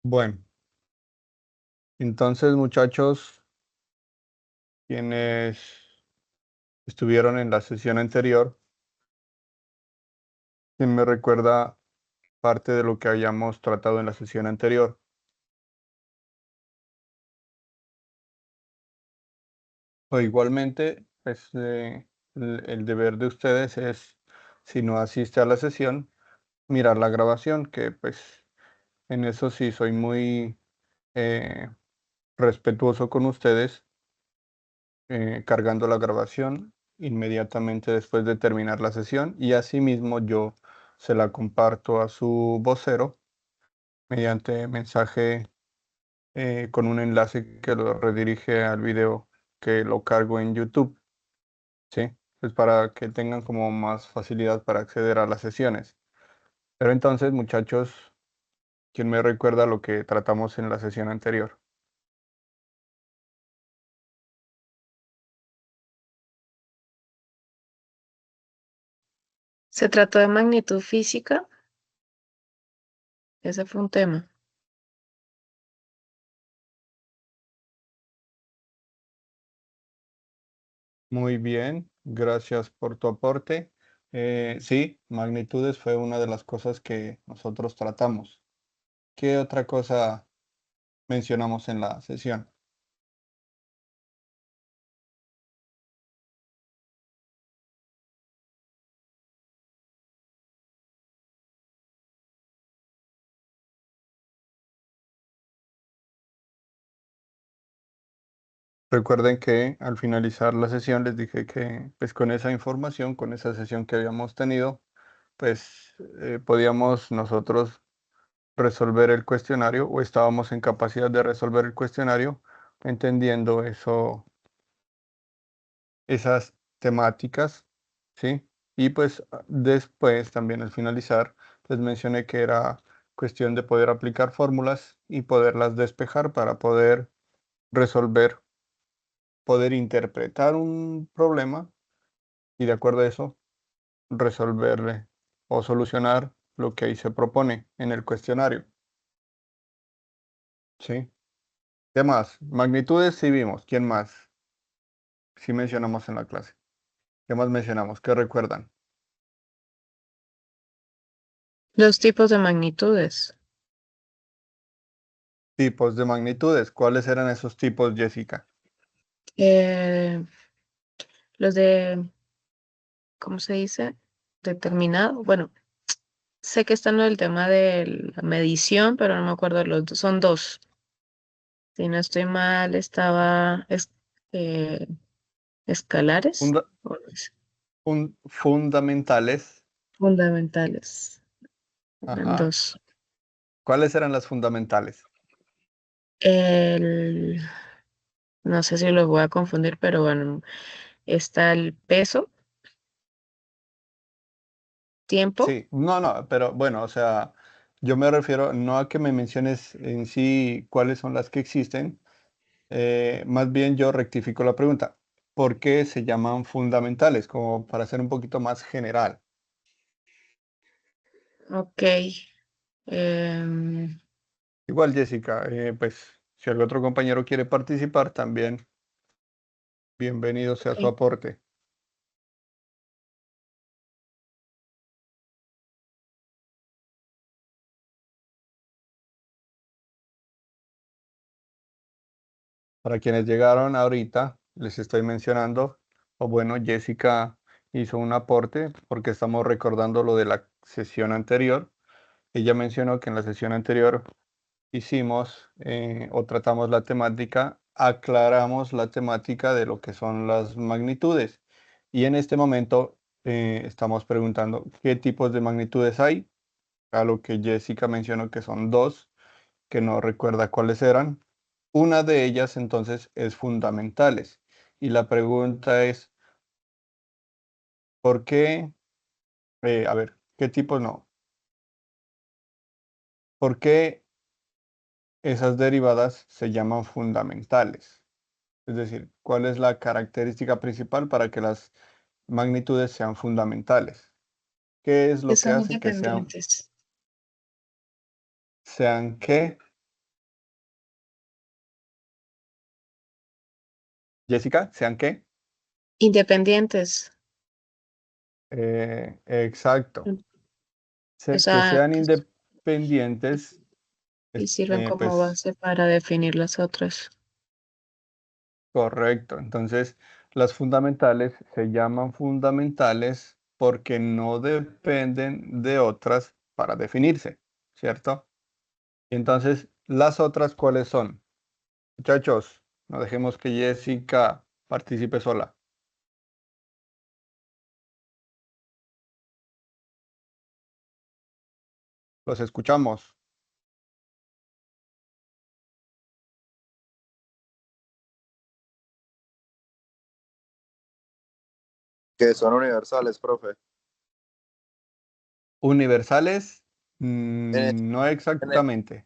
Bueno, entonces muchachos, quienes estuvieron en la sesión anterior, ¿quién me recuerda parte de lo que habíamos tratado en la sesión anterior? O igualmente, pues el deber de ustedes es, si no asiste a la sesión, mirar la grabación, que pues en eso sí soy muy eh, respetuoso con ustedes, cargando la grabación inmediatamente después de terminar la sesión y asimismo yo se la comparto a su vocero mediante mensaje con un enlace que lo redirige al video que lo cargo en YouTube, ¿sí? Pues para que tengan como más facilidad para acceder a las sesiones. Pero entonces, muchachos, ¿quién me recuerda lo que tratamos en la sesión anterior? Se trató de magnitud física, ese fue un tema. Muy bien, gracias por tu aporte. Sí, magnitudes fue una de las cosas que nosotros tratamos. ¿Qué otra cosa mencionamos en la sesión? Recuerden que al finalizar la sesión les dije que pues con esa información, con esa sesión que habíamos tenido, pues podíamos nosotros resolver el cuestionario o estábamos en capacidad de resolver el cuestionario entendiendo esas temáticas, ¿sí? Y pues después también al finalizar les mencioné que era cuestión de poder aplicar fórmulas y poderlas despejar para poder resolver, poder interpretar un problema y de acuerdo a eso resolverle o solucionar lo que ahí se propone en el cuestionario, ¿sí? ¿Qué más? Magnitudes sí vimos. ¿Quién más? Sí mencionamos en la clase. ¿Qué más mencionamos? ¿Qué recuerdan? Los tipos de magnitudes. Tipos de magnitudes. ¿Cuáles eran esos tipos, Jessica? Eh, los de, ¿cómo se dice? Determinado. Bueno, sé que está en el tema de la medición, pero no me acuerdo los dos. Son dos. Si no estoy mal, eh, escalares Funda- o fundamentales. fundamentales. Eran Ajá. dos. ¿Cuáles eran las fundamentales? El, no sé si los voy a confundir, pero bueno, está el peso, tiempo. Sí, no, no, pero bueno, o sea, yo me refiero no a que me menciones en sí cuáles son las que existen, más bien yo rectifico la pregunta. ¿Por qué se llaman fundamentales? Como para ser un poquito más general. Ok. em, Igual, Jessica, pues si algún otro compañero quiere participar, también bienvenido sea su ok. aporte. Para quienes llegaron ahorita, les estoy mencionando, o bueno, Jessica hizo un aporte porque estamos recordando lo de la sesión anterior. Ella mencionó que en la sesión anterior hicimos o tratamos la temática, aclaramos la temática de lo que son las magnitudes. Y en este momento estamos preguntando qué tipos de magnitudes hay, a lo que Jessica mencionó que son dos, que no recuerda cuáles eran. Una de ellas entonces es fundamentales. Y la pregunta es, ¿por qué? A ver, ¿qué tipos no? ¿Por qué esas derivadas se llaman fundamentales? Es decir, ¿cuál es la característica principal para que las magnitudes sean fundamentales? ¿Qué es Que lo que son hace que independientes. sean qué? Jessica, ¿sean qué? Independientes. Exacto. O Que sea, sean independientes, y sirven como pues base para definir las otras. correcto. Entonces, las fundamentales se llaman fundamentales porque no dependen de otras para definirse, ¿cierto? Y entonces, las otras, ¿cuáles son? Muchachos, no dejemos que Jessica participe sola. Los escuchamos. Que son universales, profe. Universales, En el, no en el- exactamente.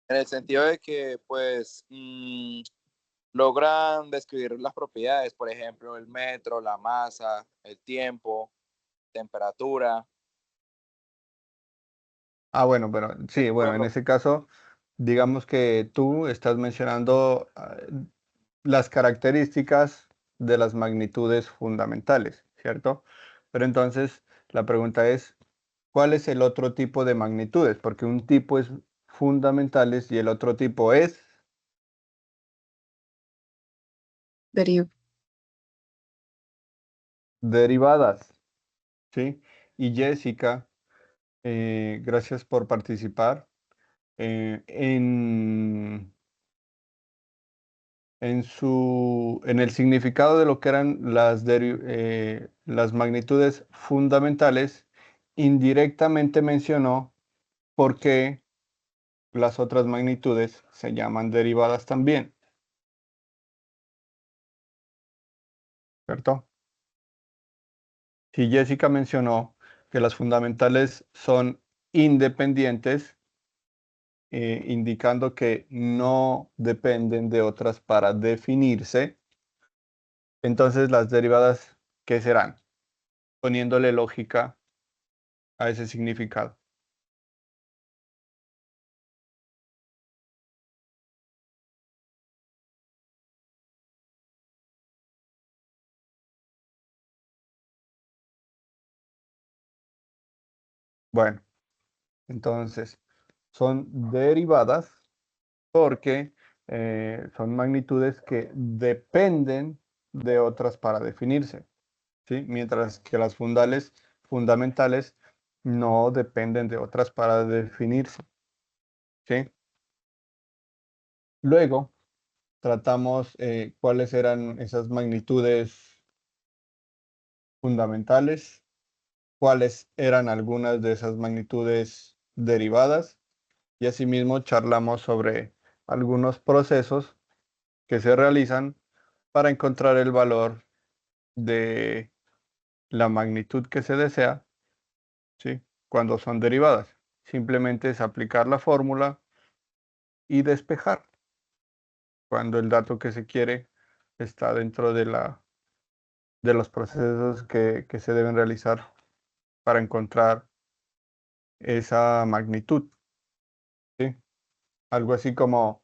en el sentido de que, pues, logran describir las propiedades, por ejemplo, el metro, la masa, el tiempo, temperatura. Ah, bueno, pero Ese sí, tipo bueno, de en ese caso, digamos que tú estás mencionando las características de las magnitudes fundamentales, ¿cierto? Pero entonces la pregunta es, ¿cuál es el otro tipo de magnitudes? Porque un tipo es fundamentales y el otro tipo es Deriv- derivadas, ¿sí? Y Jessica, gracias por participar. En el significado de lo que eran las magnitudes fundamentales, indirectamente mencionó por qué las otras magnitudes se llaman derivadas también, ¿cierto? Si Jessica mencionó que las fundamentales son independientes, indicando que no dependen de otras para definirse, entonces las derivadas, ¿qué serán? Poniéndole lógica a ese significado. Bueno, entonces son derivadas porque son magnitudes que dependen de otras para definirse, ¿sí? Mientras que las fundamentales no dependen de otras para definirse, ¿sí? Luego tratamos cuáles eran esas magnitudes fundamentales, cuáles eran algunas de esas magnitudes derivadas y asimismo charlamos sobre algunos procesos que se realizan para encontrar el valor de la magnitud que se desea, ¿sí? Cuando son derivadas. Simplemente es aplicar la fórmula y despejar cuando el dato que se quiere está dentro de los procesos que se deben realizar para encontrar esa magnitud, ¿sí? Algo así como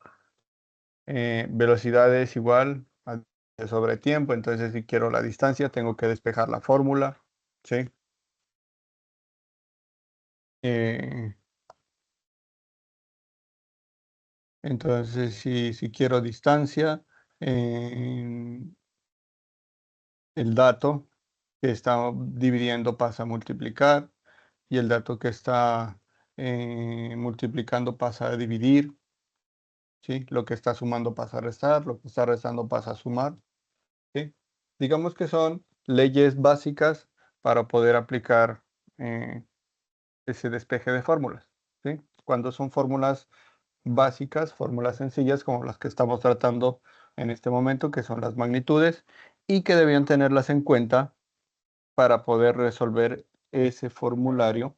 velocidad es igual a sobre tiempo, entonces si quiero la distancia tengo que despejar la fórmula, ¿sí? Eh, entonces si quiero distancia, eh, el dato que está dividiendo pasa a multiplicar y el dato que está multiplicando pasa a dividir, ¿sí? Lo que está sumando pasa a restar, lo que está restando pasa a sumar, ¿sí? Digamos que son leyes básicas para poder aplicar eh, ese despeje de fórmulas, ¿sí? Cuando son fórmulas básicas, fórmulas sencillas como las que estamos tratando en este momento, que son las magnitudes, y que debían tenerlas en cuenta para poder resolver ese formulario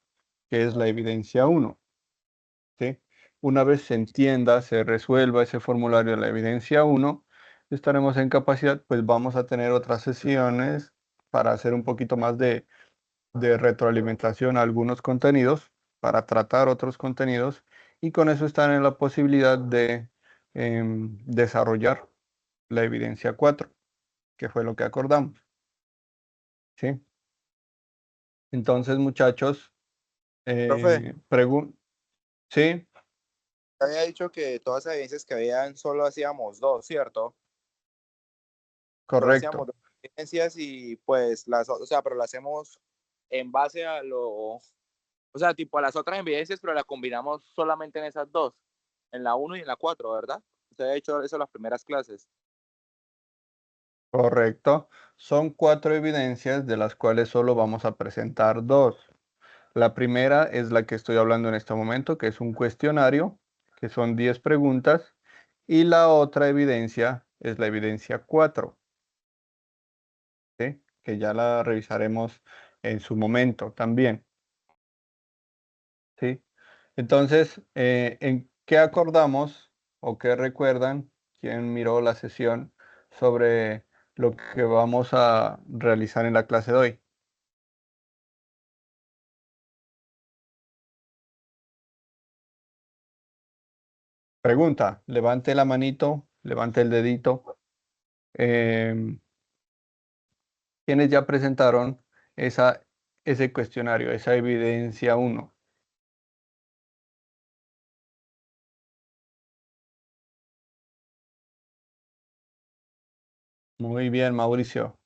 que es la evidencia uno, ¿sí? Una vez se entienda, se resuelva ese formulario de la evidencia uno, estaremos en capacidad, pues vamos a tener otras sesiones para hacer un poquito más de retroalimentación a algunos contenidos, para tratar otros contenidos, y con eso están en la posibilidad de desarrollar la evidencia 4, que fue lo que acordamos. ¿Sí? Entonces, muchachos, Profe, sí, había dicho que todas las evidencias que habían solo hacíamos dos, ¿cierto? Solo hacíamos correcto. dos evidencias y pues o sea, pero las hacemos en base a o sea, tipo a las otras evidencias, pero las combinamos solamente en esas dos, en la 1 y en la 4, ¿verdad? Usted ha hecho eso en las primeras clases. Correcto. Son 4 evidencias de las cuales solo vamos a presentar 2. La primera es la que estoy hablando en este momento, que es un cuestionario, que son 10 preguntas, y la otra evidencia es la evidencia 4, ¿sí? Que ya la revisaremos en su momento también, ¿sí? Entonces, ¿en qué acordamos o qué recuerdan? ¿Quién miró la sesión sobre lo que vamos a realizar en la clase de hoy? Pregunta, levante la manito, levante el dedito. Em, ¿Quiénes ya presentaron ese cuestionario, esa evidencia 1? Muy bien, Mauricio.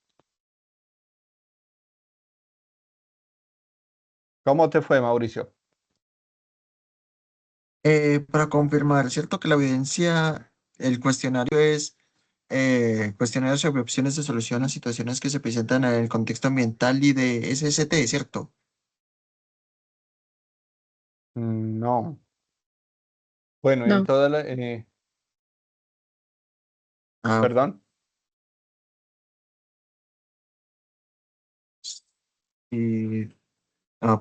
¿Cómo te fue, Mauricio? Para confirmar, ¿cierto que la evidencia, el cuestionario es cuestionario sobre opciones de solución a situaciones que se presentan en el contexto ambiental y de SST, ¿cierto? No. Bueno, en No. toda la... Ah, perdón. y,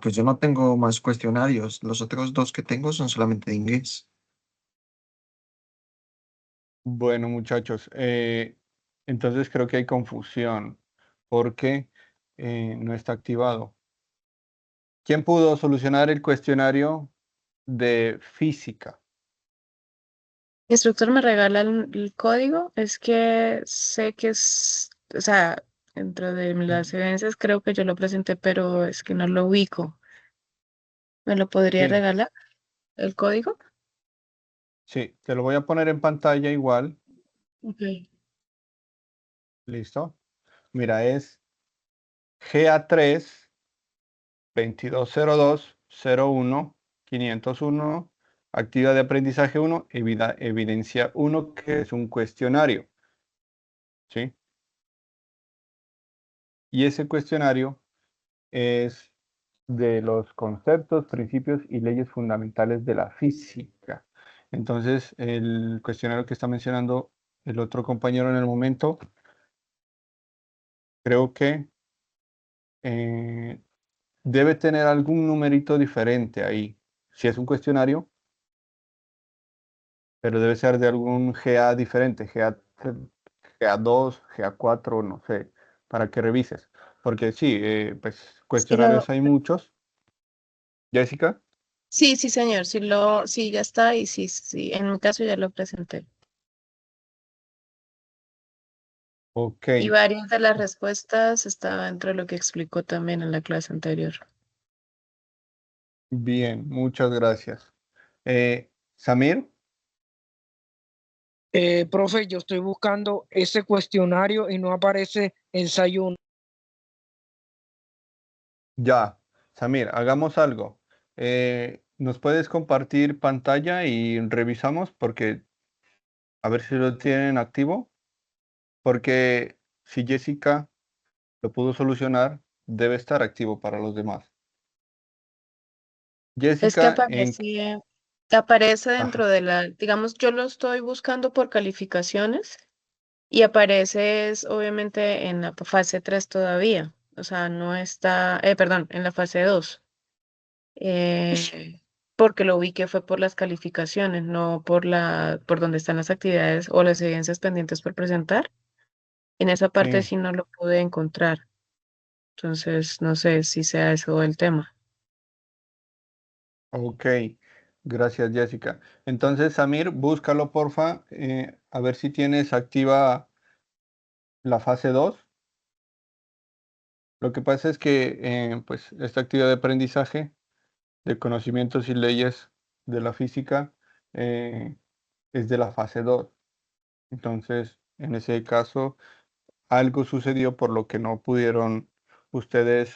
pues yo no tengo más cuestionarios. Los otros dos que tengo son solamente de inglés. Bueno, muchachos, entonces creo que hay confusión porque no está activado. ¿Quién pudo solucionar el cuestionario de física? Instructor me regala el código. Es que sé que es, o sea, dentro de las evidencias creo que yo lo presenté, pero es que no lo ubico. ¿Me lo podría Sí, regalar el código? sí, te lo voy a poner en pantalla igual. Ok. ¿Listo? Mira, es GA3 220201 actividad de aprendizaje 1, evidencia 1, que es un cuestionario, ¿sí? Y ese cuestionario es de los conceptos, principios y leyes fundamentales de la física. Entonces, el cuestionario que está mencionando el otro compañero en el momento, creo que debe tener algún numerito diferente ahí. Si es un cuestionario, pero debe ser de algún GA diferente, GA2, GA4, no sé, para que revises. Porque sí, pues Sí, cuestionarios hay muchos. Jessica, sí, sí, señor, sí, ya está y sí, sí, en mi caso ya lo presenté. ok, Y varias de las respuestas estaban dentro de lo que explicó también en la clase anterior. bien, muchas gracias. Samir, Profe, yo estoy buscando ese cuestionario y no aparece ensayo 1. ya. Samir, hagamos algo. ¿Nos puedes compartir pantalla y revisamos? Porque a ver si lo tienen activo. Porque si Jessica lo pudo solucionar, debe estar activo para los demás. Es que Jessica, aparece dentro ajá, de digamos, yo lo estoy buscando por calificaciones y aparece obviamente en la fase 3 todavía. O sea, no está, perdón, en la fase 2. Porque lo vi que fue por las calificaciones, no por donde están las actividades o las evidencias pendientes por presentar. En esa parte sí, sí no lo pude encontrar. Entonces, no sé si sea eso el tema. ok. Gracias, Jessica. Entonces, Samir, búscalo, porfa, a ver si tienes activa la fase 2. Lo que pasa es que pues esta actividad de aprendizaje de conocimientos y leyes de la física es de la fase 2. Entonces, en ese caso, algo sucedió por lo que no pudieron ustedes,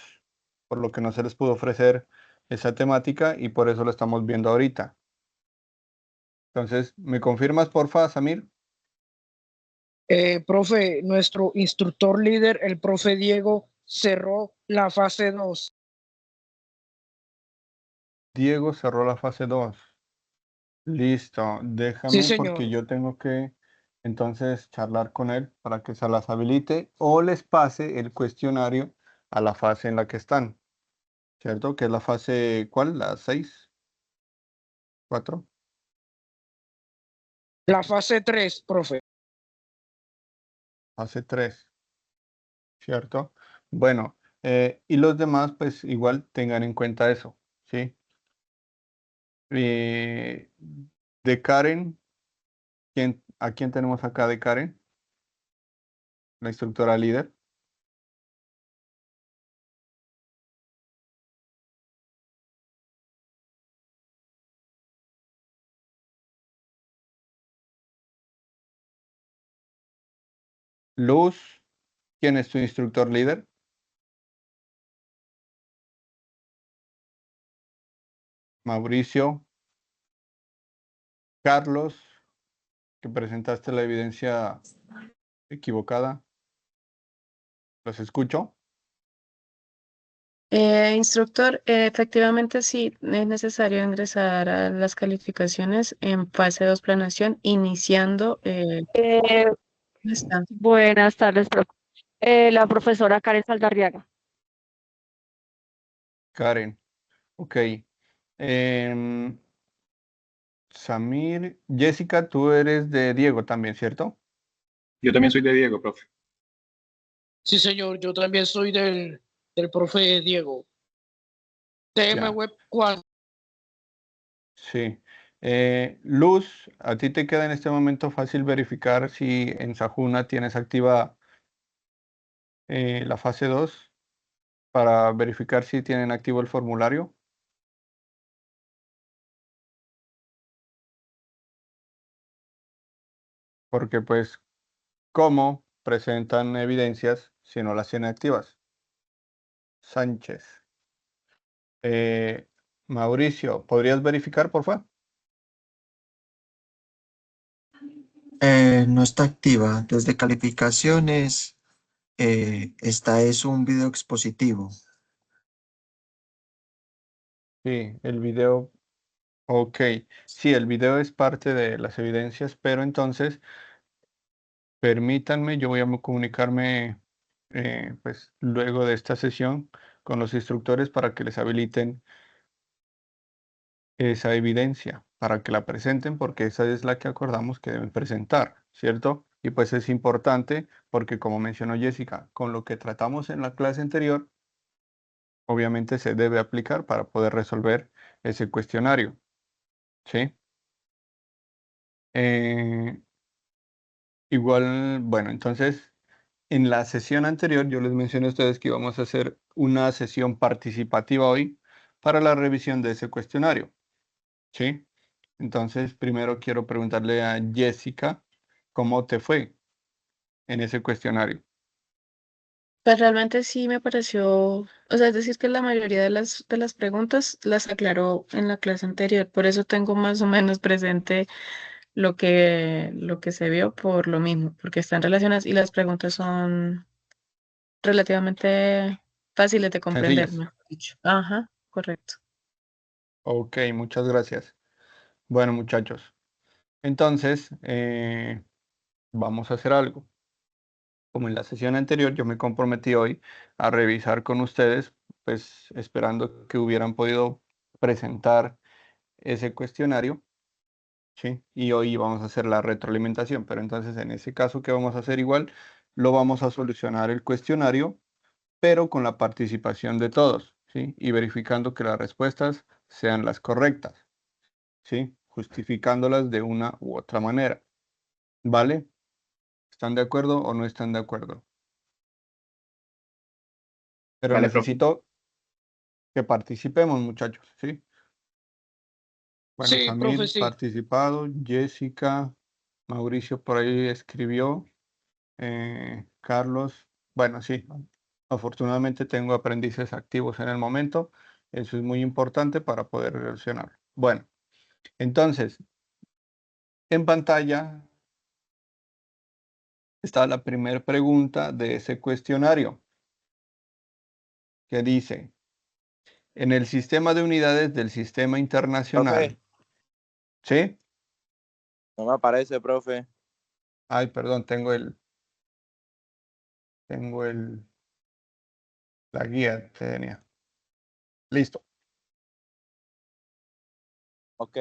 por lo que no se les pudo ofrecer esa temática y por eso lo estamos viendo ahorita. Entonces, ¿me confirmas, porfa, Samir? Profe, nuestro instructor líder, el profe Diego, cerró la fase 2. Diego cerró la fase 2. Listo, Sí, déjame porque señor. yo tengo que entonces charlar con él para que se las habilite o les pase el cuestionario a la fase en la que están, ¿cierto? Que es la fase, ¿cuál? ¿La 6? ¿4? La fase 3, profe. Fase 3, ¿cierto? Bueno, y los demás pues igual tengan en cuenta eso, ¿sí? Eh, de Karen, ¿a quién tenemos acá de Karen? La instructora líder. Luz, ¿quién es tu instructor líder? Mauricio, Carlos, que presentaste la evidencia equivocada. ¿Los escucho? Instructor, efectivamente sí es necesario ingresar a las calificaciones en fase 2 planeación, iniciando, Eh, ¿dónde está? buenas tardes, la profesora Karen Saldarriaga. Karen, ok. Em, Samir, Jessica, tú eres de Diego también, ¿cierto? Yo también soy de Diego, profe. Sí, señor. Yo también soy del profe Diego. TM Ya, Web 4. sí. Luz, ¿a ti te queda en este momento fácil verificar si en Sajuna tienes activa la fase 2 para verificar si tienen activo el formulario? Porque pues, ¿cómo presentan evidencias si no las tienen activas? Sánchez. Mauricio, ¿podrías verificar, por favor? No está activa. Desde calificaciones, esta es un video expositivo. Sí, el video. Ok. Sí, el video es parte de las evidencias, pero entonces, permítanme, yo voy a comunicarme pues luego de esta sesión con los instructores para que les habiliten esa evidencia, para que la presenten, porque esa es la que acordamos que deben presentar, ¿cierto? Y pues es importante porque, como mencionó Jessica, con lo que tratamos en la clase anterior, obviamente se debe aplicar para poder resolver ese cuestionario, ¿sí? Eh, igual, bueno, entonces, en la sesión anterior yo les mencioné a ustedes que íbamos a hacer una sesión participativa hoy para la revisión de ese cuestionario, ¿sí? Entonces, primero quiero preguntarle a Jessica, ¿cómo te fue en ese cuestionario? Pues realmente sí me pareció, o sea, es decir, que la mayoría de las preguntas las aclaró en la clase anterior, por eso tengo más o menos presente lo que se vio por lo mismo, porque están relacionadas y las preguntas son relativamente fáciles de comprender, Sencillas. mejor dicho. Ajá, correcto. Ok, muchas gracias. Bueno, muchachos, entonces vamos a hacer algo. Como en la sesión anterior, yo me comprometí hoy a revisar con ustedes, pues esperando que hubieran podido presentar ese cuestionario, ¿sí? Y hoy vamos a hacer la retroalimentación, pero entonces en ese caso, ¿qué vamos a hacer igual? Lo vamos a solucionar el cuestionario, pero con la participación de todos, ¿sí? Y verificando que las respuestas sean las correctas, ¿sí? Justificándolas de una u otra manera, ¿vale? ¿Están de acuerdo o no están de acuerdo? Pero Vale, profe. necesito que participemos, muchachos, ¿sí? Bueno, Sí, profe, Samir sí. participado, Jessica, Mauricio por ahí escribió, Carlos, bueno, sí, afortunadamente tengo aprendices activos en el momento, eso es muy importante para poder relacionar. Bueno, entonces, en pantalla está la primera pregunta de ese cuestionario que dice, en el sistema de unidades del sistema Profe, internacional, ¿sí? no me aparece, profe. Ay, perdón, la guía tenía. Listo. Ok.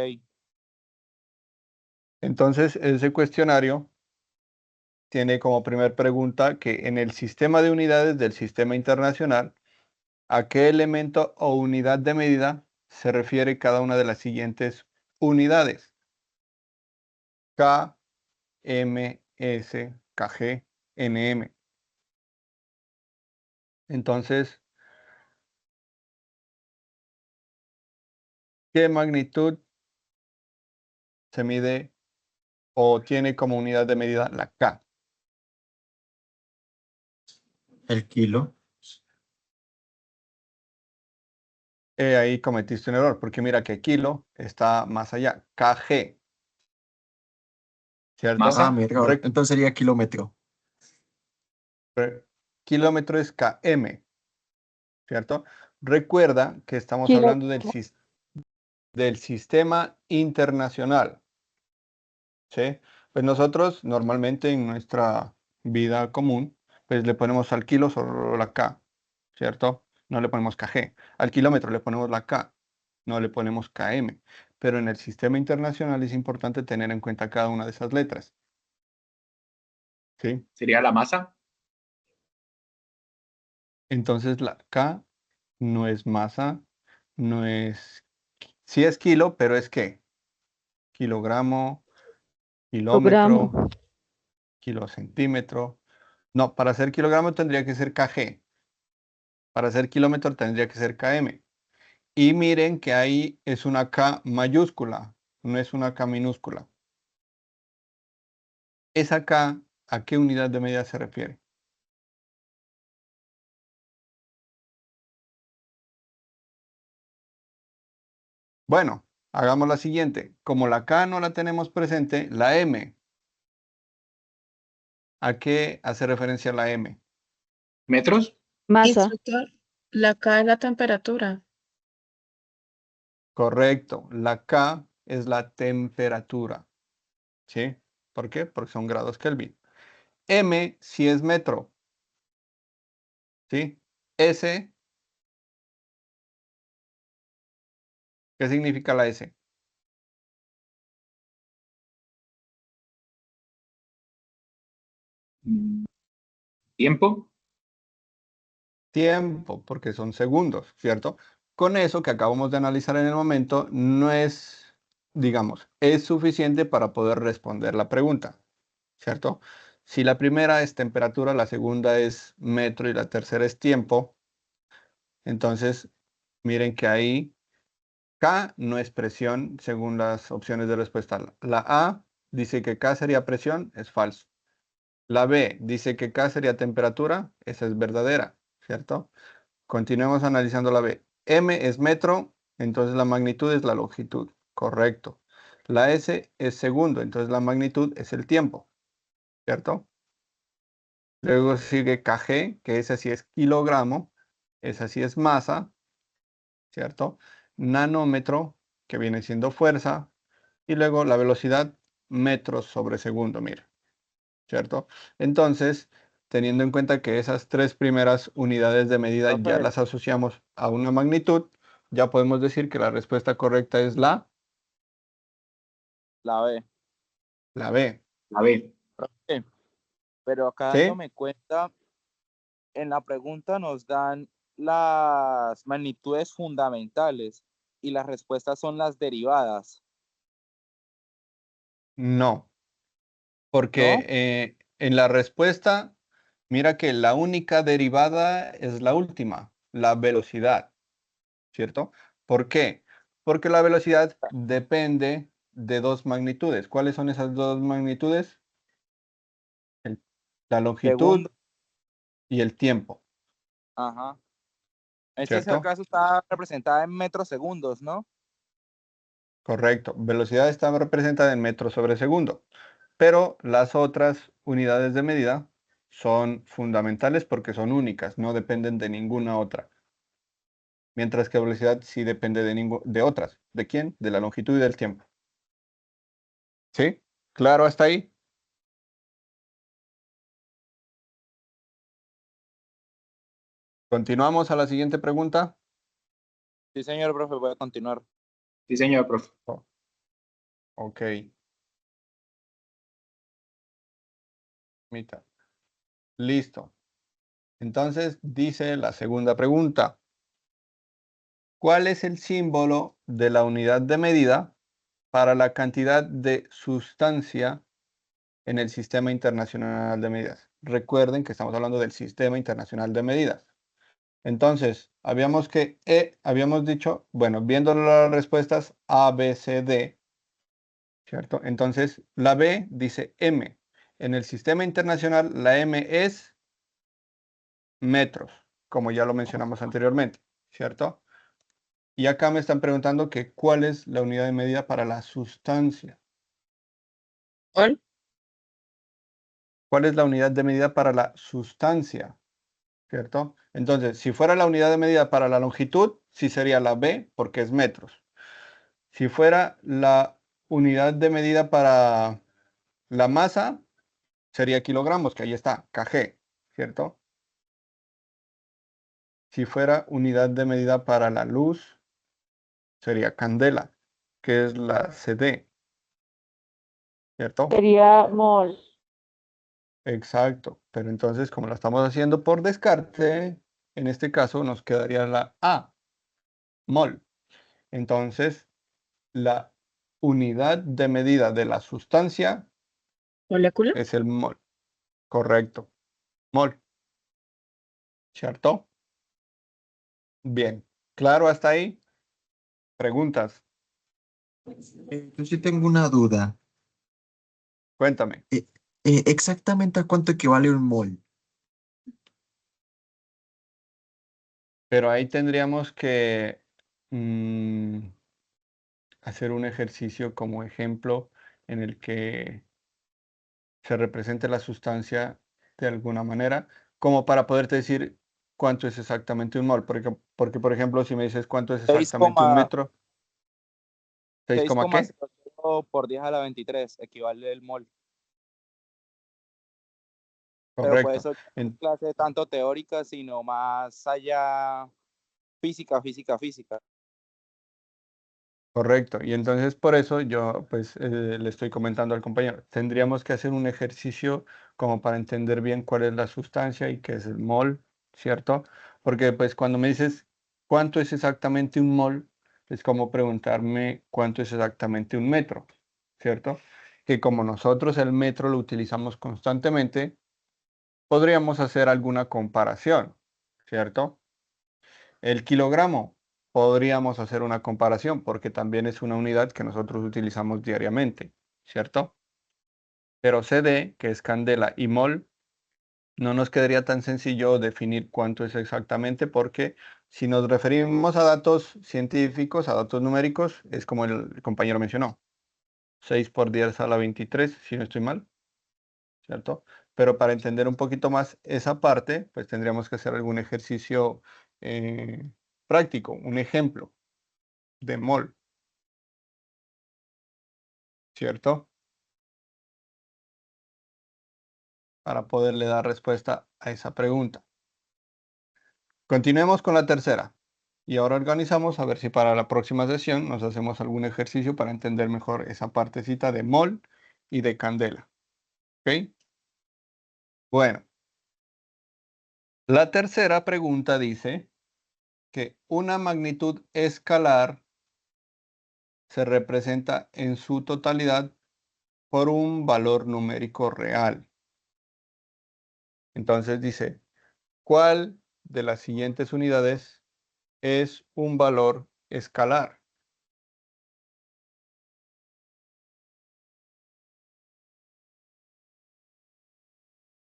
Entonces, ese cuestionario tiene como primer pregunta que en el sistema de unidades del sistema internacional, ¿a qué elemento o unidad de medida se refiere cada una de las siguientes unidades? K, M, S, KG, NM. Entonces, ¿qué magnitud se mide o tiene como unidad de medida la K? El kilo. Ahí cometiste un error, porque mira que kilo está más allá, KG, ¿cierto? Ah, Masa. mi error. Entonces sería kilómetro. Kilómetro es KM, ¿cierto? Recuerda que estamos Kilo, hablando del sistema internacional, ¿sí? Pues nosotros normalmente en nuestra vida común, pues le ponemos al kilo solo la K, ¿cierto? No le ponemos KG. Al kilómetro le ponemos la K, no le ponemos KM. Pero en el sistema internacional es importante tener en cuenta cada una de esas letras, ¿sí? Sería la masa. Entonces la K no es masa, no es, sí es kilo, pero es ¿qué? Kilogramo, gramo. kilómetro, kilocentímetro. No, para ser kilogramo tendría que ser kg. Para ser kilómetro tendría que ser km. Y miren que ahí es una K mayúscula, no es una K minúscula. ¿Esa K a qué unidad de medida se refiere? Bueno, hagamos la siguiente. Como la K no la tenemos presente, la M, ¿a qué hace referencia la M? Metros. Masa. Instructor, la K es la temperatura. Correcto, la K es la temperatura, ¿sí? ¿Por qué? Porque son grados Kelvin. M sí es metro, ¿sí? S, ¿qué significa la S? Tiempo. Tiempo, porque son segundos, ¿cierto? Con eso que acabamos de analizar en el momento, no es, digamos, es suficiente para poder responder la pregunta, ¿cierto? Si la primera es temperatura, la segunda es metro y la tercera es tiempo, entonces miren que ahí K no es presión según las opciones de respuesta. La A dice que K sería presión, es falso. La B dice que K sería temperatura, esa es verdadera, ¿cierto? Continuemos analizando la B. M es metro, entonces la magnitud es la longitud, correcto. La S es segundo, entonces la magnitud es el tiempo, ¿cierto? Luego sigue kg, que ese sí es kilogramo, esa sí es masa, ¿cierto? Nanómetro, que viene siendo fuerza, y luego la velocidad, metros sobre segundo, mira, ¿cierto? Entonces, teniendo en cuenta que esas tres primeras unidades de medida ya Profe, las asociamos a una magnitud, ya podemos decir que la respuesta correcta es la B. la B, La B. Profe, pero acá ¿sí? dándome cuenta, en la pregunta nos dan las magnitudes fundamentales y las respuestas son las derivadas, No, porque ¿no? En la respuesta, mira que la única derivada es la última, la velocidad, ¿cierto? ¿Por qué? Porque la velocidad depende de dos magnitudes. ¿Cuáles son esas dos magnitudes? La longitud Segundo. y el tiempo, Ajá. En este ¿cierto? caso está representada en metros segundos, ¿no? Correcto. Velocidad está representada en metros sobre segundo. Pero las otras unidades de medida son fundamentales porque son únicas, no dependen de ninguna otra. Mientras que velocidad sí depende de otras. ¿De quién? De la longitud y del tiempo. ¿Sí? ¿Claro hasta ahí? Continuamos a la siguiente pregunta. Sí, señor profe, voy a continuar. Sí, señor, profe. Ok. Mitad. Listo. Entonces dice la segunda pregunta. ¿Cuál es el símbolo de la unidad de medida para la cantidad de sustancia en el Sistema Internacional de Medidas? Recuerden que estamos hablando del Sistema Internacional de Medidas. Entonces, habíamos dicho, bueno, viendo las respuestas A, B, C, D, ¿cierto? Entonces, la B dice M. En el Sistema Internacional, la M es metros, como ya lo mencionamos anteriormente, ¿cierto? Y acá me están preguntando que cuál es la unidad de medida para la sustancia. ¿Cuál? ¿Cuál es la unidad de medida para la sustancia? ¿Cierto? Entonces, si fuera la unidad de medida para la longitud, sí sería la B, porque es metros. Si fuera la unidad de medida para la masa, sería kilogramos, que ahí está, kg, ¿cierto? Si fuera unidad de medida para la luz, sería candela, que es la CD, ¿cierto? Sería mol. Exacto, pero entonces como lo estamos haciendo por descarte, en este caso nos quedaría la A, mol. Entonces, la unidad de medida de la sustancia ¿Molécula? es el mol. Correcto, mol, ¿cierto? Bien, ¿claro hasta ahí? Preguntas, Yo sí tengo una duda. cuéntame. ¿Exactamente a cuánto equivale un mol? Pero ahí tendríamos que hacer un ejercicio como ejemplo en el que se represente la sustancia de alguna manera, como para poderte decir cuánto es exactamente un mol. Porque, por ejemplo, si me dices cuánto es exactamente un metro, 6, ¿qué? 6,0 por 10 a la 23 equivale el mol. Pero pues Correcto. eso no es clase tanto teórica, sino más allá física. Correcto. Y entonces por eso yo pues le estoy comentando al compañero, tendríamos que hacer un ejercicio como para entender bien cuál es la sustancia y qué es el mol, ¿cierto? Porque pues cuando me dices cuánto es exactamente un mol, es como preguntarme cuánto es exactamente un metro, ¿cierto? Que como nosotros el metro lo utilizamos constantemente, podríamos hacer alguna comparación, ¿cierto? El kilogramo, podríamos hacer una comparación porque también es una unidad que nosotros utilizamos diariamente, ¿cierto? Pero CD, que es candela, y mol, no nos quedaría tan sencillo definir cuánto es exactamente porque si nos referimos a datos científicos, a datos numéricos, es como el compañero mencionó, 6 por 10 a la 23, si no estoy mal, ¿cierto? Pero para entender un poquito más esa parte, pues tendríamos que hacer algún ejercicio práctico, un ejemplo de mol, ¿cierto? Para poderle dar respuesta a esa pregunta. Continuemos con la tercera. Y ahora organizamos a ver si para la próxima sesión nos hacemos algún ejercicio para entender mejor esa partecita de mol y de candela. ¿Ok? Bueno, la tercera pregunta dice que una magnitud escalar se representa en su totalidad por un valor numérico real. Entonces dice, ¿cuál de las siguientes unidades es un valor escalar?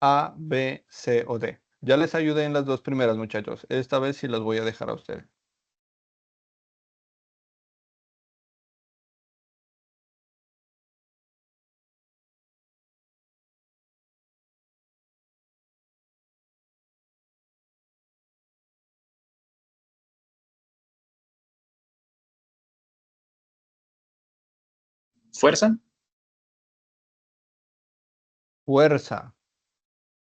A, B, C o D. Ya les ayudé en las dos primeras, muchachos. Esta vez sí las voy a dejar a ustedes. Fuerza. Fuerza.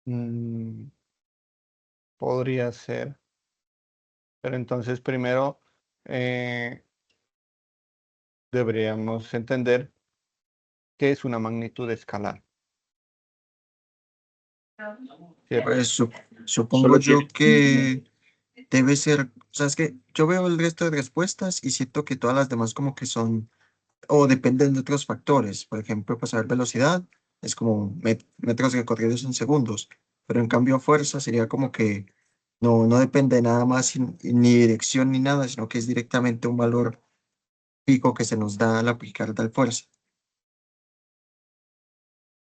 Mm, podría ser. Pero entonces primero deberíamos entender qué es una magnitud escalar. ¿Cierto? Pues supongo Solo yo tiene. que debe ser, o sea, es que yo veo el resto de respuestas y siento que todas las demás como que son, o dependen de otros factores. Por ejemplo, para saber velocidad es como metros recorridos en segundos, pero en cambio fuerza sería como que no depende de nada más, ni dirección ni nada, sino que es directamente un valor fijo que se nos da al aplicar tal fuerza.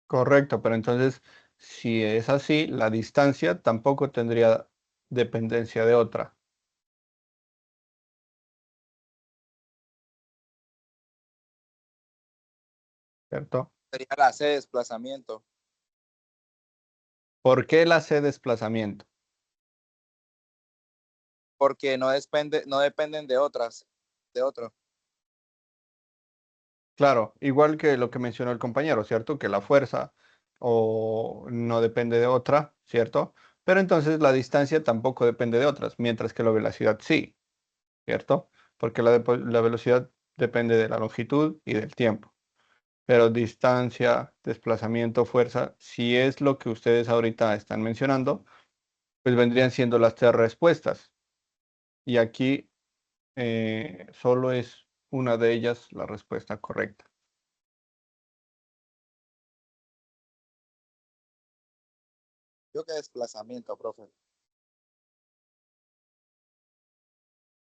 Correcto, pero entonces, si es así, la distancia tampoco tendría dependencia de otra, ¿cierto? Sería la C, desplazamiento. ¿Por qué la C desplazamiento? Porque no dependen de otras, de otro. Claro, igual que lo que mencionó el compañero, ¿cierto? Que la fuerza o no depende de otra, ¿cierto? Pero entonces la distancia tampoco depende de otras, mientras que la velocidad sí, ¿cierto? Porque la velocidad depende de la longitud y del tiempo. Pero distancia, desplazamiento, fuerza, si es lo que ustedes ahorita están mencionando, pues vendrían siendo las tres respuestas. Y aquí solo es una de ellas la respuesta correcta. Yo que desplazamiento, profe.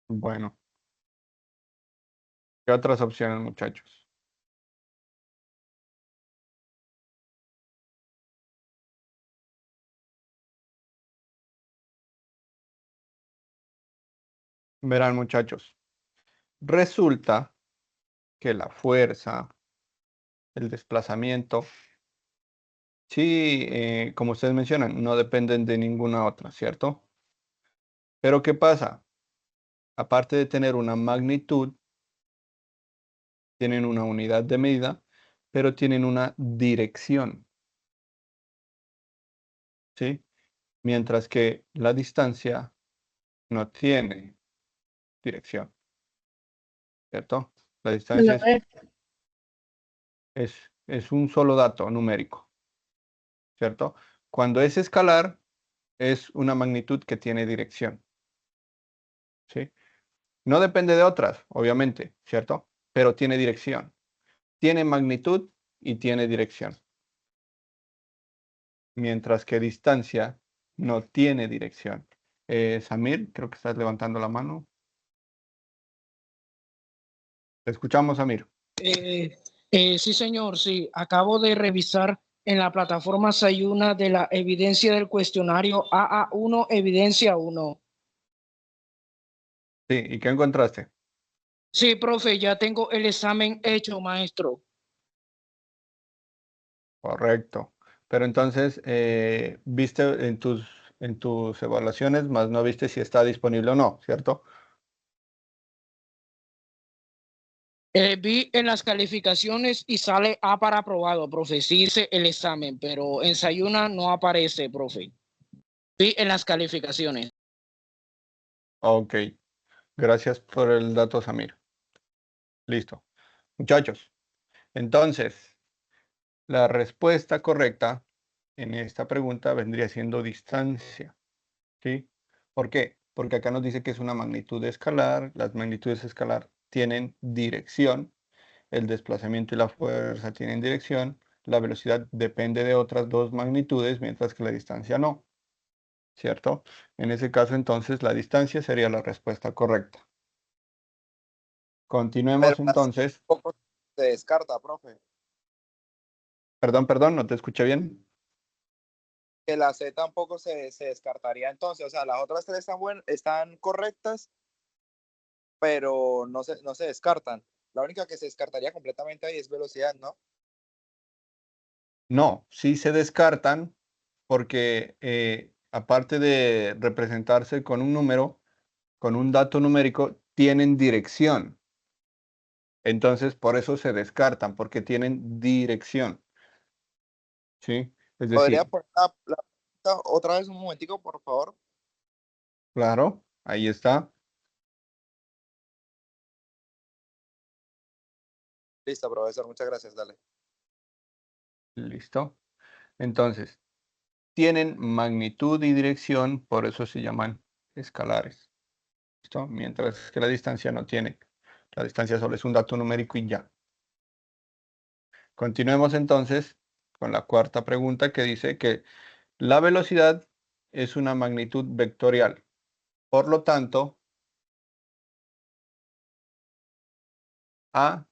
Bueno, ¿qué otras opciones, muchachos? Verán, muchachos, resulta que la fuerza, el desplazamiento, sí, como ustedes mencionan, no dependen de ninguna otra, ¿cierto? Pero ¿qué pasa? Aparte de tener una magnitud, tienen una unidad de medida, pero tienen una dirección, ¿sí? Mientras que la distancia no tiene dirección, ¿cierto? La distancia es un solo dato numérico, ¿cierto? Cuando es escalar, es una magnitud que tiene dirección, ¿sí? No depende de otras, obviamente, ¿cierto? Pero tiene dirección. Tiene magnitud y tiene dirección. Mientras que distancia no tiene dirección. Samir, creo que estás levantando la mano. Te escuchamos, Samir. Sí, señor, sí. Acabo de revisar en la plataforma Sayuna de la evidencia del cuestionario AA1, evidencia 1. Sí, ¿y qué encontraste? Sí, profe, ya tengo el examen hecho, maestro. Correcto. Pero entonces, viste en tus evaluaciones, más no viste si está disponible o no, ¿cierto? Vi en las calificaciones y sale A para aprobado, profe. Sí hice el examen, pero en Sayuna no aparece, profe. Vi en las calificaciones. Ok. Gracias por el dato, Samir. Listo. Muchachos, entonces, la respuesta correcta en esta pregunta vendría siendo distancia, ¿sí? ¿Por qué? Porque acá nos dice que es una magnitud escalar. Las magnitudes escalar tienen dirección. El desplazamiento y la fuerza tienen dirección. La velocidad depende de otras dos magnitudes, mientras que la distancia no. ¿cierto? En ese caso, entonces, la distancia sería la respuesta correcta. Continuemos Pero la Z entonces. tampoco se descarta, profe. Perdón, no te escuché bien. Que la C tampoco se descartaría entonces. O sea, las otras tres están correctas, pero no se descartan. La única que se descartaría completamente ahí es velocidad, ¿no? No, sí se descartan porque aparte de representarse con un número, con un dato numérico, tienen dirección. Entonces, por eso se descartan, porque tienen dirección. ¿Sí? Es ¿Podría decir, poner la pregunta otra vez un momentico, por favor? claro, ahí está. Listo, profesor, muchas gracias, dale. Listo. Entonces, tienen magnitud y dirección, por eso se llaman escalares. ¿Listo? Mientras que la distancia no tiene. La distancia solo es un dato numérico y ya. Continuemos entonces con la cuarta pregunta que dice que la velocidad es una magnitud vectorial. Por lo tanto, A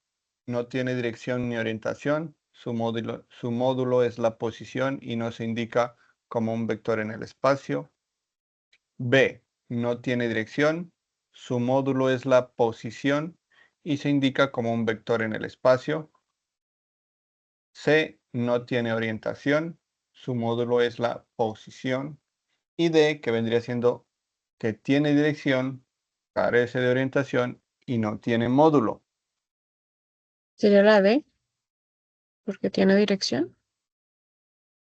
no tiene dirección ni orientación. Su módulo es la posición y no se indica como un vector en el espacio. B no tiene dirección. Su módulo es la posición y se indica como un vector en el espacio. C no tiene orientación. Su módulo es la posición. Y D, que vendría siendo que tiene dirección, carece de orientación y no tiene módulo. Sería la D, porque tiene dirección.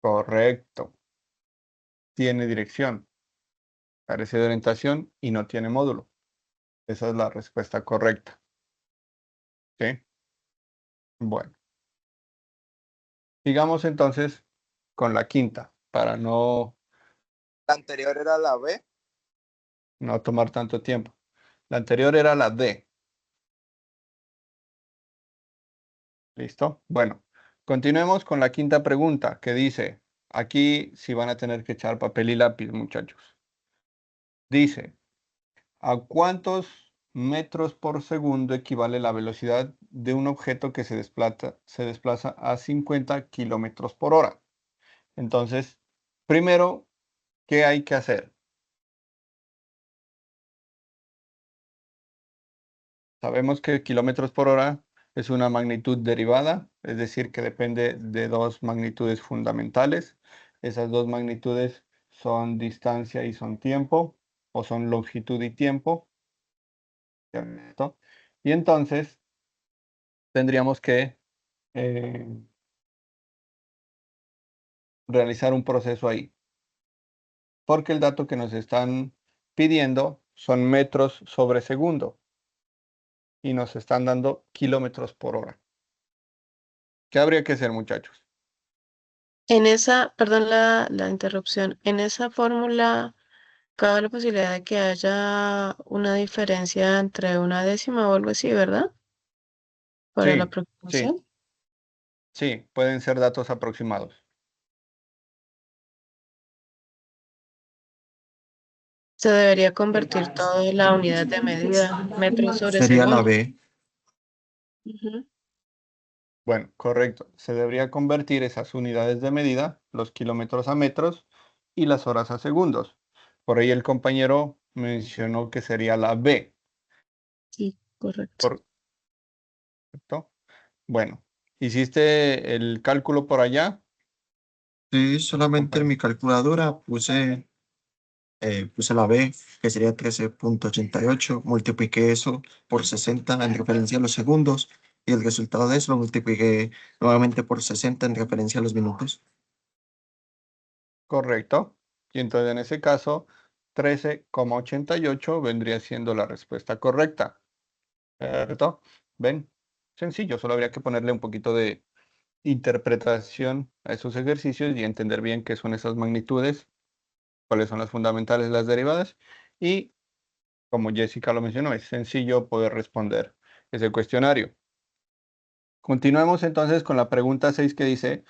Correcto. Tiene dirección, carece de orientación y no tiene módulo. Esa es la respuesta correcta. ¿Sí? Bueno, sigamos entonces con la quinta, para La anterior era la B. no tomar tanto tiempo. La anterior era la D. ¿Listo? Bueno, continuemos con la quinta pregunta que dice, aquí sí van a tener que echar papel y lápiz, muchachos. Dice, ¿a cuántos metros por segundo equivale la velocidad de un objeto que se desplaza a 50 kilómetros por hora? Entonces, primero, ¿qué hay que hacer? Sabemos que kilómetros por hora es una magnitud derivada, es decir, que depende de dos magnitudes fundamentales. Esas dos magnitudes son distancia y son tiempo, o son longitud y tiempo, ¿cierto? Y entonces tendríamos que realizar un proceso ahí, porque el dato que nos están pidiendo son metros sobre segundo y nos están dando kilómetros por hora. ¿Qué habría que hacer, muchachos? En esa, perdón la interrupción, en esa fórmula cabe la posibilidad de que haya una diferencia entre una décima o algo así, ¿verdad? Para la Sí, sí, aproximación. sí, pueden ser datos aproximados. Se debería convertir todo en la unidad de medida, metros sobre Sería la segundo. B. Ujú. Bueno, correcto. Se debería convertir esas unidades de medida, los kilómetros a metros y las horas a segundos. Por ahí el compañero mencionó que sería la B, Sí, correcto. ¿correcto? Bueno, ¿hiciste el cálculo por allá, Sí, solamente en compañero? mi calculadora puse la B, que sería 13,88. Multipliqué eso por 60 en referencia a los segundos y el resultado de eso lo multipliqué nuevamente por 60 en referencia a los minutos. Correcto. Y entonces en ese caso, 13,88 vendría siendo la respuesta correcta, ¿cierto? ¿Ven? Sencillo, solo habría que ponerle un poquito de interpretación a esos ejercicios y entender bien qué son esas magnitudes, cuáles son las fundamentales, las derivadas, y como Jessica lo mencionó, es sencillo poder responder ese cuestionario. Continuemos entonces con la pregunta 6 que dice,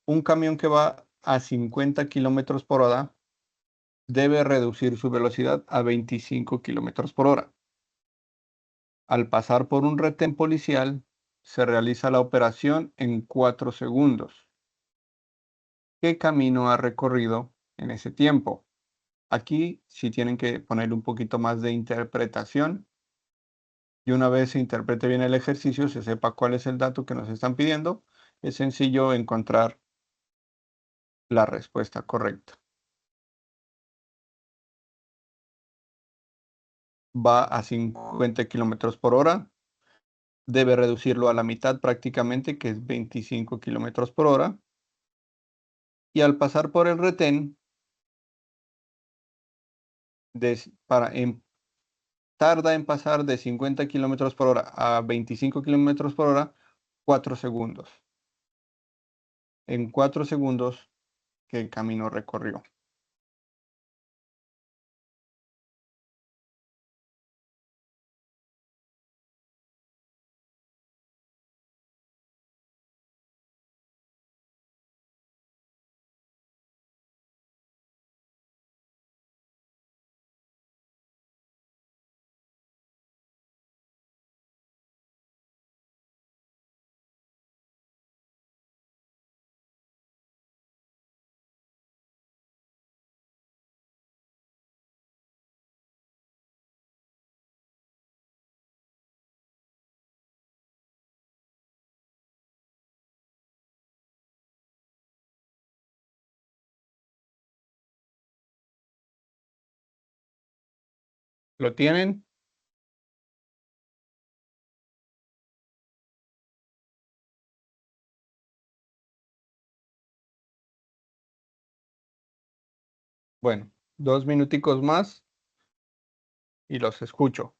un camión que va a 50 kilómetros por hora debe reducir su velocidad a 25 kilómetros por hora. Al pasar por un retén policial, se realiza la operación en 4 segundos. ¿Qué camino ha recorrido en ese tiempo? Aquí sí tienen que poner un poquito más de interpretación. Y una vez se interprete bien el ejercicio, se sepa cuál es el dato que nos están pidiendo, es sencillo encontrar la respuesta correcta. Va a 50 kilómetros por hora. Debe reducirlo a la mitad prácticamente, que es 25 kilómetros por hora. Y al pasar por el retén, tarda en pasar de 50 kilómetros por hora a 25 kilómetros por hora 4 segundos. En 4 segundos, ¿qué camino recorrió? ¿Lo tienen? Bueno, 2 minuticos más y los escucho.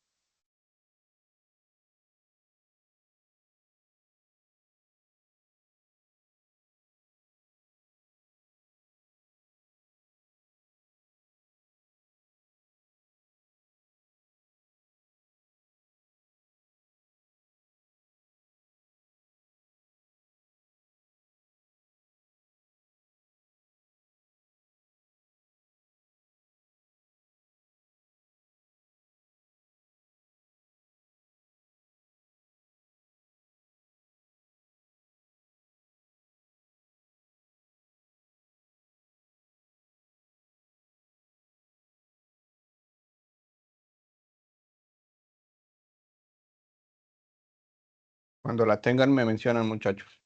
Cuando la tengan, me mencionan, muchachos.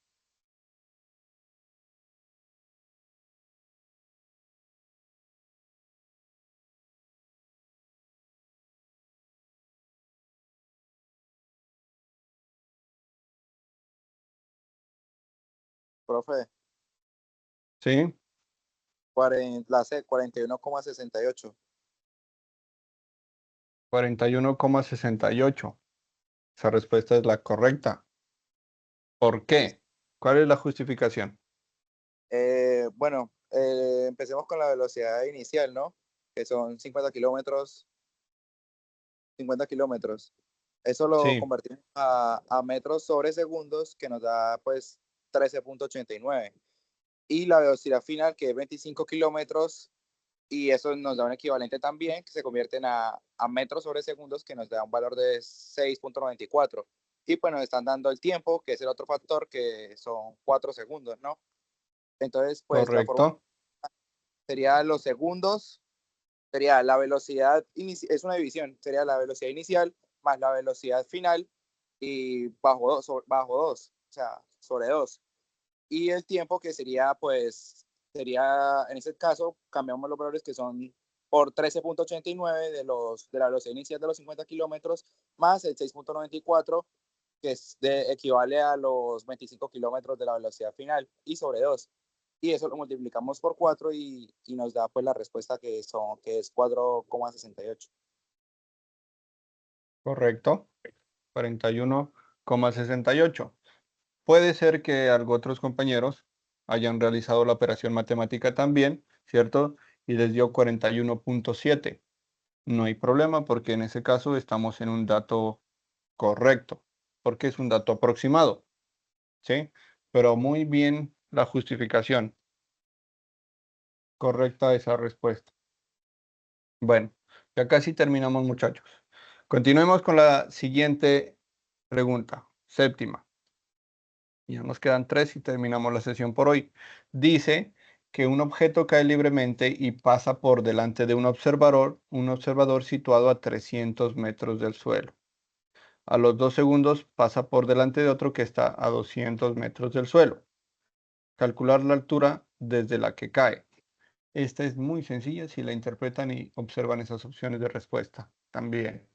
Profe, ¿Sí? la C, 41,68. 41,68. Esa respuesta es la correcta. ¿Por qué? ¿Cuál es la justificación? Bueno, empecemos con la velocidad inicial, ¿no? Que son 50 kilómetros. 50 kilómetros. Eso lo Sí, convertimos a metros sobre segundos, que nos da pues 13,89. Y la velocidad final, que es 25 kilómetros, y eso nos da un equivalente también, que se convierten a metros sobre segundos, que nos da un valor de 6,94. Y pues nos están dando el tiempo, que es el otro factor, que son 4 segundos, ¿no? Entonces, pues la fórmula correcto. sería los segundos, sería la velocidad, es una división, sería la velocidad inicial más la velocidad final y bajo 2, o sea, sobre 2. Y el tiempo que sería, pues, sería, en ese caso, cambiamos los valores que son por 13,89 de la velocidad inicial de los 50 kilómetros más el 6,94, que equivale a los 25 kilómetros de la velocidad final y sobre 2. Y eso lo multiplicamos por 4 y nos da pues la respuesta que es 4,68. Correcto. 41,68. Puede ser que algo otros compañeros hayan realizado la operación matemática también, ¿cierto? Y les dio 41,7. No hay problema porque en ese caso estamos en un dato correcto, porque es un dato aproximado, ¿sí? Pero muy bien la justificación. Correcta esa respuesta. Bueno, ya casi terminamos, muchachos. Continuemos con la siguiente pregunta, séptima. Ya nos quedan 3 y terminamos la sesión por hoy. Dice que un objeto cae libremente y pasa por delante de un observador situado a 300 metros del suelo. A los 2 segundos pasa por delante de otro que está a 200 metros del suelo. Calcular la altura desde la que cae. Esta es muy sencilla si la interpretan y observan esas opciones de respuesta. También.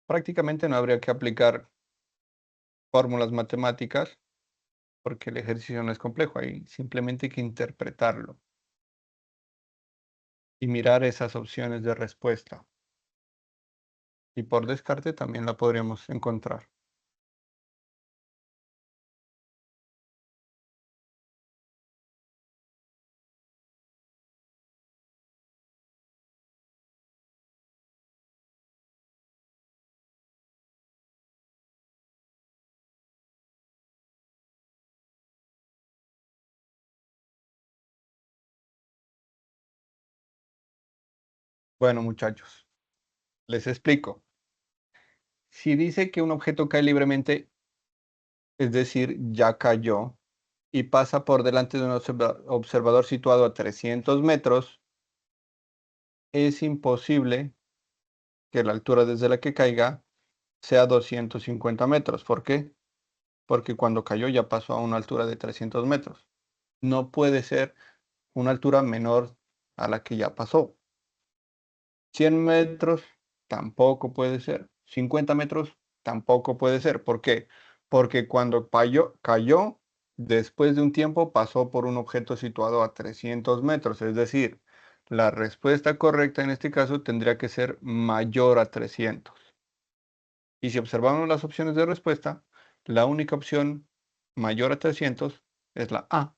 Prácticamente no habría que aplicar fórmulas matemáticas porque el ejercicio no es complejo, hay simplemente que interpretarlo y mirar esas opciones de respuesta. Y por descarte también la podríamos encontrar. Bueno, muchachos, les explico. Si dice que un objeto cae libremente, es decir, ya cayó, y pasa por delante de un observador situado a 300 metros, es imposible que la altura desde la que caiga sea 250 metros. ¿Por qué? Porque cuando cayó ya pasó a una altura de 300 metros. No puede ser una altura menor a la que ya pasó. 100 metros tampoco puede ser. 50 metros tampoco puede ser. ¿Por qué? Porque cuando cayó, después de un tiempo pasó por un objeto situado a 300 metros. Es decir, la respuesta correcta en este caso tendría que ser mayor a 300. Y si observamos las opciones de respuesta, la única opción mayor a 300 es la A.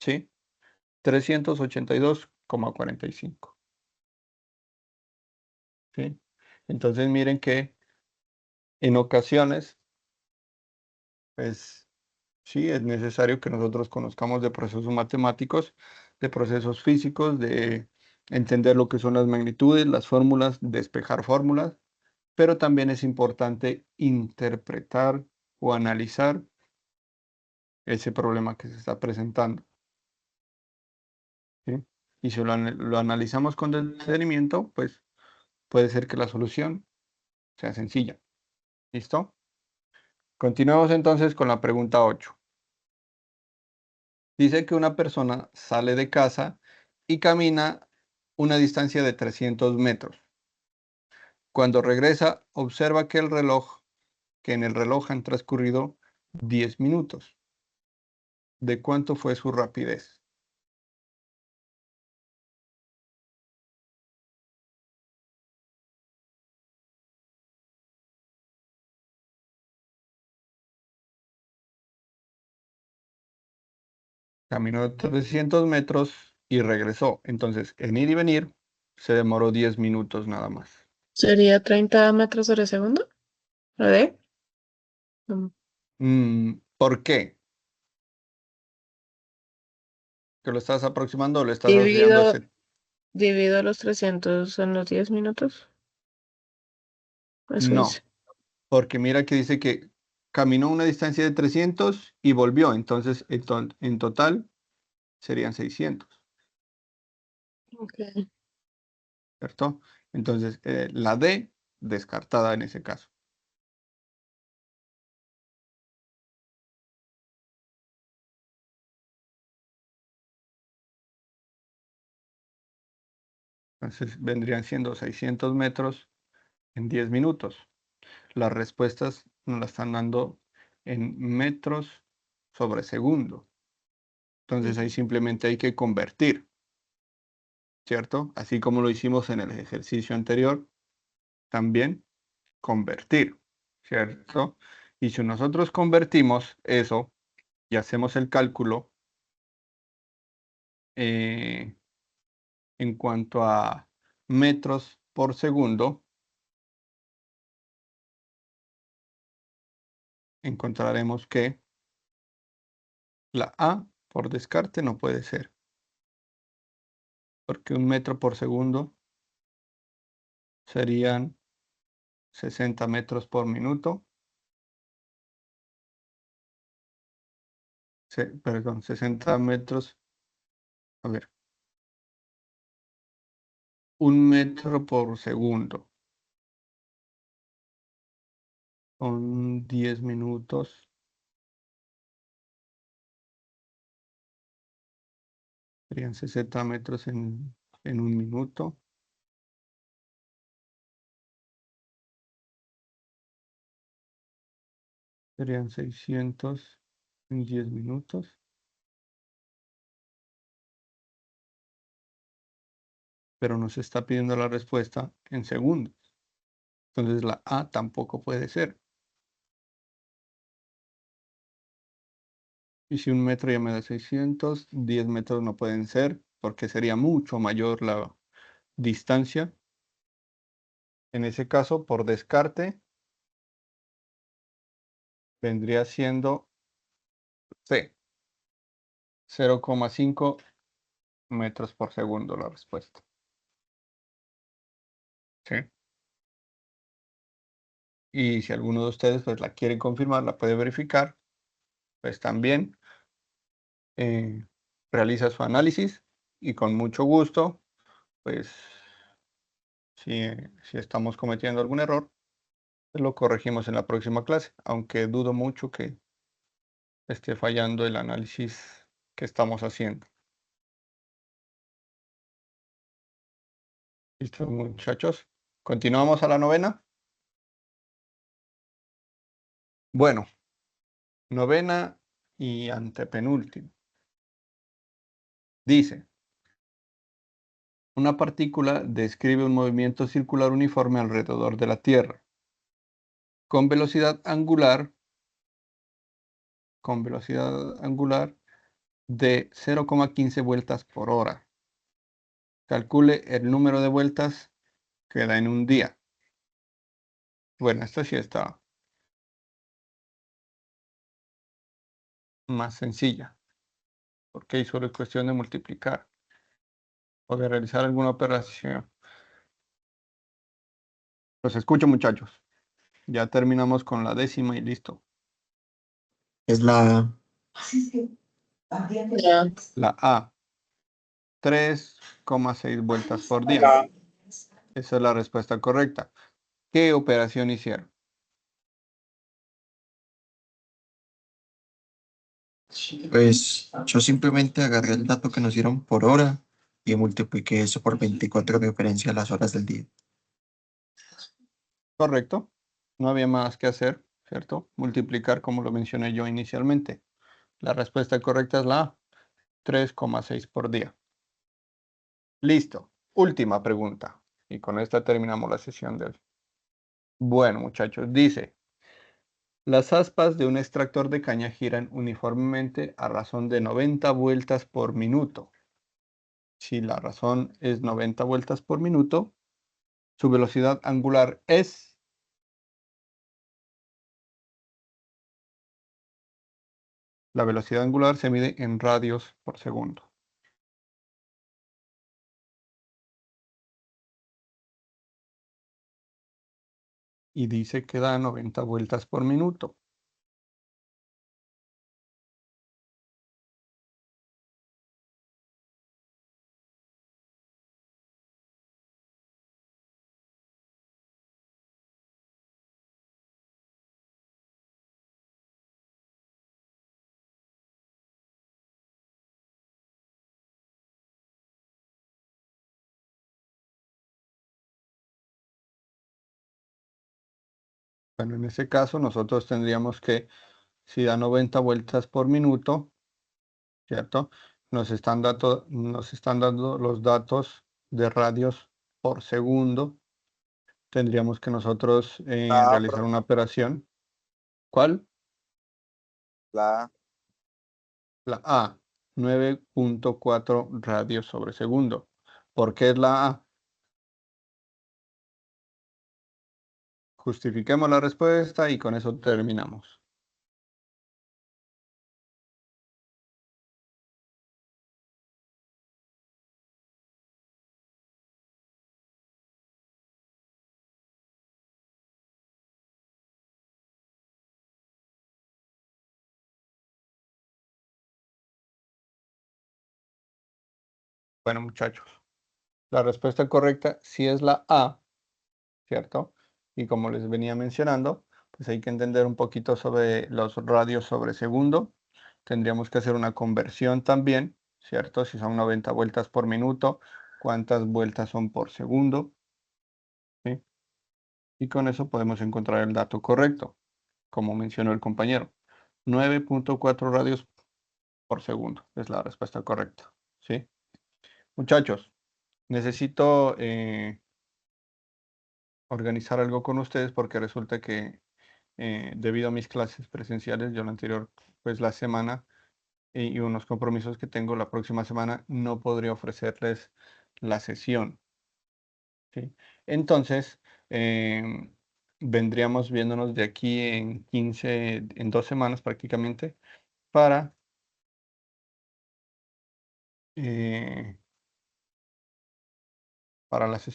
¿Sí? 382,45. ¿Sí? Entonces miren que en ocasiones, pues sí, es necesario que nosotros conozcamos de procesos matemáticos, de procesos físicos, de entender lo que son las magnitudes, las fórmulas, despejar fórmulas, pero también es importante interpretar o analizar ese problema que se está presentando. ¿Sí? Y si lo analizamos con detenimiento, pues puede ser que la solución sea sencilla. ¿Listo? Continuemos entonces con la pregunta 8. Dice que una persona sale de casa y camina una distancia de 300 metros. Cuando regresa, observa que en el reloj han transcurrido 10 minutos. ¿De cuánto fue su rapidez? Caminó 300 metros y regresó. Entonces, en ir y venir, se demoró 10 minutos nada más. ¿Sería 30 metros sobre segundo? ¿Lo de? ¿Por qué? ¿Que lo estás aproximando o lo estás asociando a Divido, ese? divido los 300 en los 10 minutos. Eso No, dice. porque mira que dice que caminó una distancia de 300 y volvió. Entonces, en total serían 600, Ok. ¿cierto? Entonces, la D descartada en ese caso. Entonces, vendrían siendo 600 metros en 10 minutos. las respuestas nos las están dando en metros sobre segundo. Entonces ahí simplemente hay que convertir, ¿cierto? Así como lo hicimos en el ejercicio anterior, también convertir, ¿cierto? Y si nosotros convertimos eso y hacemos el cálculo en cuanto a metros por segundo, encontraremos que la A por descarte no puede ser, porque un metro por segundo serían 60 metros por minuto. Perdón, 60 metros. A ver, un metro por segundo. Son 10 minutos. Serían 60 metros en un minuto. Serían 600 en 10 minutos. Pero nos está pidiendo la respuesta en segundos. Entonces la A tampoco puede ser. Y si un metro ya me da 600, 10 metros no pueden ser, porque sería mucho mayor la distancia. En ese caso, por descarte, vendría siendo C, 0,5 metros por segundo la respuesta. ¿Sí? Y si alguno de ustedes pues la quiere confirmar, la puede verificar, pues también realiza su análisis y con mucho gusto, pues si estamos cometiendo algún error, pues lo corregimos en la próxima clase, aunque dudo mucho que esté fallando el análisis que estamos haciendo. ¿Listo, muchachos? ¿Continuamos a la novena? Bueno, novena y antepenúltimo. Dice, una partícula describe un movimiento circular uniforme alrededor de la Tierra, con velocidad angular de 0,15 vueltas por hora. Calcule el número de vueltas que da en un día. Bueno, esta sí está más sencilla, porque solo es cuestión de multiplicar o de realizar alguna operación. Los escucho, muchachos. Ya terminamos con la décima y listo. Es la Ya. La A, 3,6 vueltas por día. Esa es la respuesta correcta. ¿Qué operación hicieron? Pues yo simplemente agarré el dato que nos dieron por hora y multipliqué eso por 24 de diferencia a las horas del día. Correcto. No había más que hacer, ¿cierto? Multiplicar como lo mencioné yo inicialmente. La respuesta correcta es la A, 3,6 por día. Listo. Última pregunta. Y con esta terminamos la sesión de hoy. Bueno, muchachos, dice, las aspas de un extractor de caña giran uniformemente a razón de 90 vueltas por minuto. Si la razón es 90 vueltas por minuto, su velocidad angular es... La velocidad angular se mide en radios por segundo. Y dice que da 90 vueltas por minuto. Bueno, en ese caso nosotros tendríamos que, si da 90 vueltas por minuto, ¿cierto? Nos están dando los datos de radios por segundo. Tendríamos que nosotros realizar una operación. ¿Cuál? La La A, 9.4 radios sobre segundo. ¿Por qué es la A? Justifiquemos la respuesta y con eso terminamos. Bueno, muchachos, la respuesta correcta sí es la A, ¿cierto? Y como les venía mencionando, pues hay que entender un poquito sobre los radios sobre segundo. Tendríamos que hacer una conversión también, ¿cierto? Si son 90 vueltas por minuto, ¿cuántas vueltas son por segundo? ¿Sí? Y con eso podemos encontrar el dato correcto, como mencionó el compañero. 9.4 radios por segundo es la respuesta correcta, ¿sí? Muchachos, necesito organizar algo con ustedes porque resulta que debido a mis clases presenciales, yo la anterior, pues la semana y unos compromisos que tengo la próxima semana, no podría ofrecerles la sesión, ¿sí? Entonces, vendríamos viéndonos de aquí en 2 semanas prácticamente, para, eh, para la sesión.